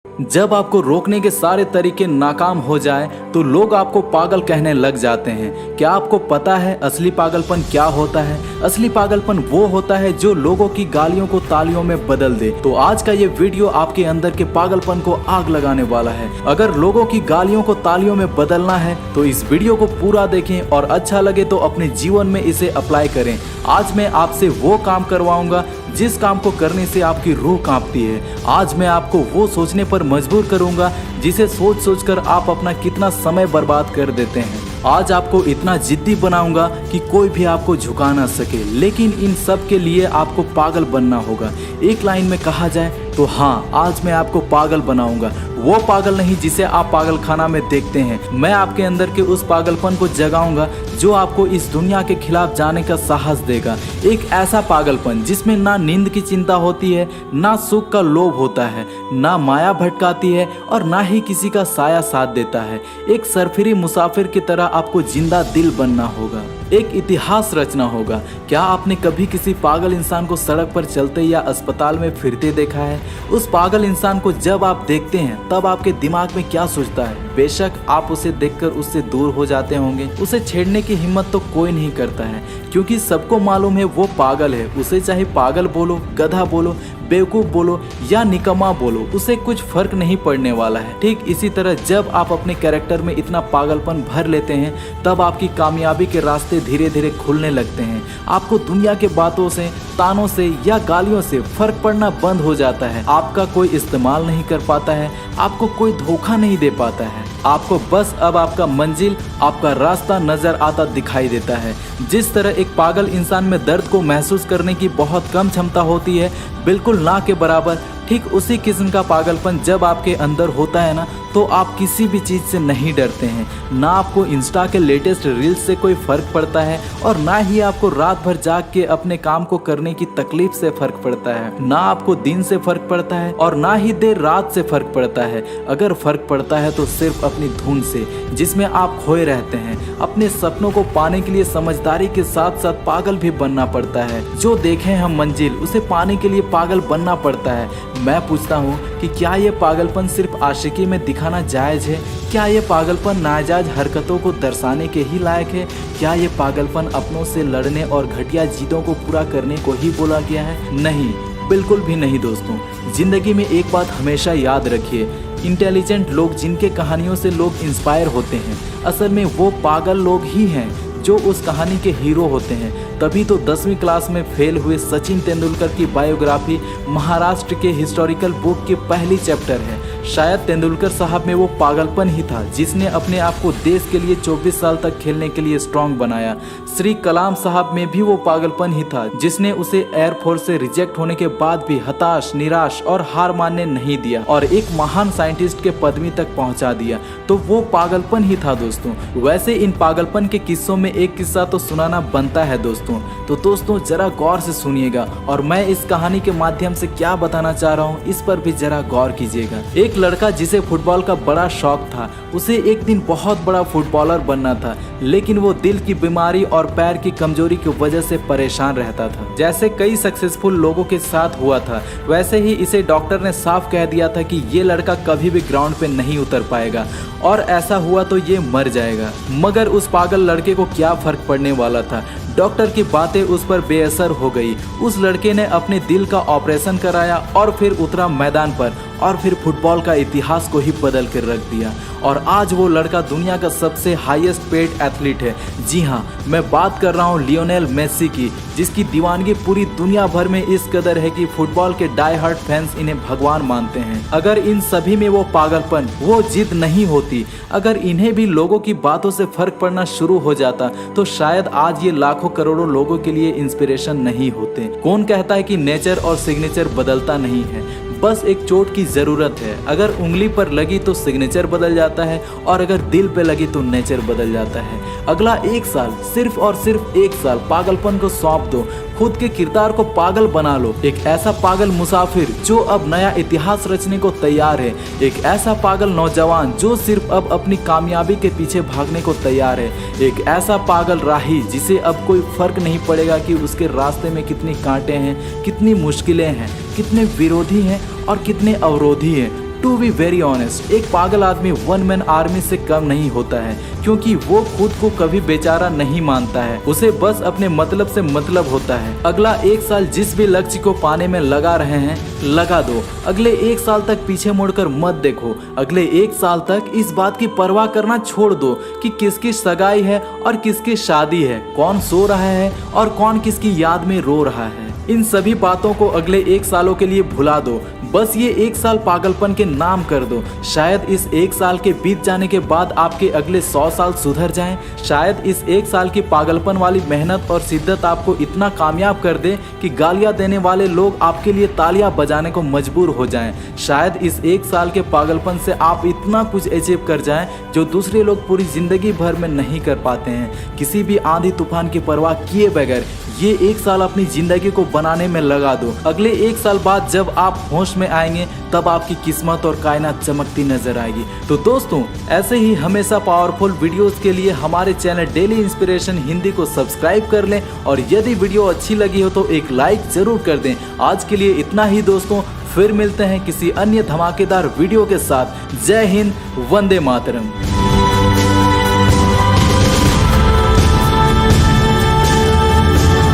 जब आपको रोकने के सारे तरीके नाकाम हो जाए तो लोग आपको पागल कहने लग जाते हैं। क्या आपको पता है असली पागलपन क्या होता है? असली पागलपन वो होता है जो लोगों की गालियों को तालियों में बदल दे। तो आज का ये वीडियो आपके अंदर के पागलपन को आग लगाने वाला है। अगर लोगों की गालियों को तालियों में बदलना है तो इस वीडियो को पूरा देखें और अच्छा लगे तो अपने जीवन में इसे अप्लाई करें। आज मैं आपसे वो काम करवाऊंगा जिस काम को करने से आपकी रूह कांपती है। आज मैं आपको वो सोचने पर मजबूर करूंगा जिसे सोच सोच कर आप अपना कितना समय बर्बाद कर देते हैं। आज आपको इतना जिद्दी बनाऊंगा कि कोई भी आपको झुका ना सके, लेकिन इन सब के लिए आपको पागल बनना होगा। एक लाइन में कहा जाए तो हाँ, आज मैं आपको पागल बनाऊंगा। वो पागल नहीं जिसे आप पागल खाना में देखते हैं। मैं आपके अंदर के उस पागलपन को जगाऊंगा जो आपको इस दुनिया के खिलाफ जाने का साहस देगा। एक ऐसा पागलपन जिसमें ना नींद की चिंता होती है, ना सुख का लोभ होता है, ना माया भटकाती है और ना ही किसी का साया साथ देता है। एक सरफिरी मुसाफिर की तरह आपको जिंदा दिल बनना होगा, एक इतिहास रचना होगा। क्या आपने कभी किसी पागल इंसान को सड़क पर चलते या अस्पताल में फिरते देखा है? उस पागल इंसान को जब आप देखते हैं तब आपके दिमाग में क्या सोचता है? बेशक आप उसे देखकर उससे दूर हो जाते होंगे। उसे छेड़ने की हिम्मत तो कोई नहीं करता है, क्योंकि सबको मालूम है वो पागल है। उसे चाहे पागल बोलो, गधा बोलो, बेवकूफ़ बोलो या निकम्मा बोलो, उसे कुछ फर्क नहीं पड़ने वाला है। ठीक इसी तरह जब आप अपने कैरेक्टर में इतना पागलपन भर लेते हैं तब आपकी कामयाबी के रास्ते धीरे धीरे खुलने लगते हैं। आपको दुनिया के बातों से, तानों से या गालियों से फर्क पड़ना बंद हो जाता है। आपका कोई इस्तेमाल नहीं कर पाता है, आपको कोई धोखा नहीं दे पाता है। आपको बस अब आपका मंजिल, आपका रास्ता नजर आता दिखाई देता है। जिस तरह एक पागल इंसान में दर्द को महसूस करने की बहुत कम क्षमता होती है, बिल्कुल ना के बराबर, ठीक उसी किस्म का पागलपन जब आपके अंदर होता है ना, तो आप किसी भी चीज़ से नहीं डरते हैं। ना आपको इंस्टा के लेटेस्ट रील्स से कोई फ़र्क पड़ता है और ना ही आपको रात भर जाग के अपने काम को करने की तकलीफ से फ़र्क पड़ता है। ना आपको दिन से फ़र्क पड़ता है और ना ही देर रात से फ़र्क पड़ता है। अगर फ़र्क पड़ता है तो सिर्फ अपनी धुन से, जिसमें आप खोए रहते हैं। अपने सपनों को पाने के लिए समझदारी के साथ साथ पागल भी बनना पड़ता है। जो देखें हम मंजिल, उसे पाने के लिए पागल बनना पड़ता है। मैं पूछता हूँ कि क्या ये पागलपन सिर्फ आशिकी में दिखाना जायज़ है? क्या ये पागलपन नाजायज हरकतों को दर्शाने के ही लायक है? क्या ये पागलपन अपनों से लड़ने और घटिया जिद्दों को पूरा करने को ही बोला गया है? नहीं, बिल्कुल भी नहीं दोस्तों। जिंदगी में एक बात हमेशा याद रखिए, इंटेलिजेंट लोग जिनके कहानियों से लोग इंस्पायर होते हैं, असल में वो पागल लोग ही हैं जो उस कहानी के हीरो होते हैं। तभी तो 10वीं क्लास में फेल हुए सचिन तेंदुलकर की बायोग्राफी महाराष्ट्र के हिस्टोरिकल बुक के पहली चैप्टर है। शायद तेंदुलकर साहब में वो पागलपन ही था जिसने अपने आप को देश के लिए 24 साल तक खेलने के लिए स्ट्रांग बनाया। श्री कलाम साहब में भी वो पागलपन ही था जिसने उसे एयरफोर्स से रिजेक्ट होने के बाद भी हताश, निराश और हार मानने नहीं दिया और एक महान साइंटिस्ट के पदवी तक पहुंचा दिया। तो वो पागलपन ही था दोस्तों। वैसे इन पागलपन के किस्सों में एक किस्सा तो सुनाना बनता है दोस्तों। तो दोस्तों जरा गौर से सुनिएगा और मैं इस कहानी के माध्यम से क्या बताना चाह रहा हूँ इस पर भी जरा गौर कीजिएगा। एक लड़का जिसे फुटबॉल का बड़ा शौक था, उसे एक दिन बहुत बड़ा फुटबॉलर बनना था, लेकिन वो दिल की बीमारी और पैर की कमजोरी की वजह से परेशान रहता था। जैसे कई सक्सेसफुल लोगों के साथ हुआ था, वैसे ही इसे डॉक्टर ने साफ कह दिया था कि ये लड़का कभी भी ग्राउंड पे नहीं उतर पाएगा और ऐसा हुआ तो ये मर जाएगा। मगर उस पागल लड़के को क्या फर्क पड़ने वाला था? डॉक्टर की बातें उस पर बेअसर हो गई। उस लड़के ने अपने दिल का ऑपरेशन कराया और फिर उतरा मैदान पर और फिर फुटबॉल का इतिहास को ही बदल कर रख दिया। और आज वो लड़का दुनिया का सबसे हाईएस्ट पेड एथलीट है। जी हाँ, मैं बात कर रहा हूँ लियोनेल मेसी की, जिसकी दीवानगी पूरी दुनिया भर में इस कदर है कि फुटबॉल के डाई हार्ट फैंस इन्हें भगवान मानते हैं। अगर इन सभी में वो पागलपन, वो जिद नहीं होती, अगर इन्हें भी लोगों की बातों से फर्क पड़ना शुरू हो जाता, तो शायद आज ये लाखों करोड़ों लोगों के लिए इंस्पिरेशन नहीं होते। कौन कहता है कि नेचर और सिग्नेचर बदलता नहीं है? बस एक चोट की ज़रूरत है। अगर उंगली पर लगी तो सिग्नेचर बदल जाता है और अगर दिल पे लगी तो नेचर बदल जाता है। अगला 1 साल, सिर्फ और सिर्फ 1 साल पागलपन को सौंप दो। खुद के किरदार को पागल बना लो। एक ऐसा पागल मुसाफिर जो अब नया इतिहास रचने को तैयार है। एक ऐसा पागल नौजवान जो सिर्फ अब अपनी कामयाबी के पीछे भागने को तैयार है। एक ऐसा पागल राही जिसे अब कोई फर्क नहीं पड़ेगा कि उसके रास्ते में कितनी कांटे हैं, कितनी मुश्किलें हैं, कितने विरोधी हैं और कितने अवरोधी हैं। टू बी वेरी ऑनेस्ट, एक पागल आदमी वन मैन आर्मी से कम नहीं होता है, क्योंकि वो खुद को कभी बेचारा नहीं मानता है, उसे बस अपने मतलब से मतलब होता है। अगला 1 साल जिस भी लक्ष्य को पाने में लगा रहे हैं, लगा दो। अगले 1 साल तक पीछे मुड़कर मत देखो। अगले 1 साल तक इस बात की परवाह करना छोड़ दो कि किसकी सगाई है और किसकी शादी है, कौन सो रहा है और कौन किसकी याद में रो रहा है। इन सभी बातों को अगले 1 सालों के लिए भुला दो। बस ये 1 साल पागलपन के नाम कर दो। शायद इस 1 साल के बीत जाने के बाद आपके अगले 100 साल सुधर जाएं। शायद इस 1 साल की पागलपन वाली मेहनत और शिद्दत आपको इतना कामयाब कर दे कि गालियां देने वाले लोग आपके लिए तालियां बजाने को मजबूर हो जाएं। शायद इस 1 साल के पागलपन से आप इतना कुछ अचीव कर जाएं जो दूसरे लोग पूरी जिंदगी भर में नहीं कर पाते हैं। किसी भी आंधी तूफान की परवाह किए बगैर ये 1 साल अपनी जिंदगी को बनाने में लगा दो। अगले 1 साल बाद जब आप होश में आएंगे तब आपकी किस्मत और कायनात चमकती नजर आएगी। तो दोस्तों, ऐसे ही हमेशा पावरफुल वीडियोस के लिए हमारे चैनल डेली इंस्पिरेशन हिंदी को सब्सक्राइब कर लें और यदि वीडियो अच्छी लगी हो तो एक लाइक जरूर कर दें। आज के लिए इतना ही दोस्तों, फिर मिलते हैं किसी अन्य धमाकेदार वीडियो के साथ। जय हिंद, वंदे मातरम।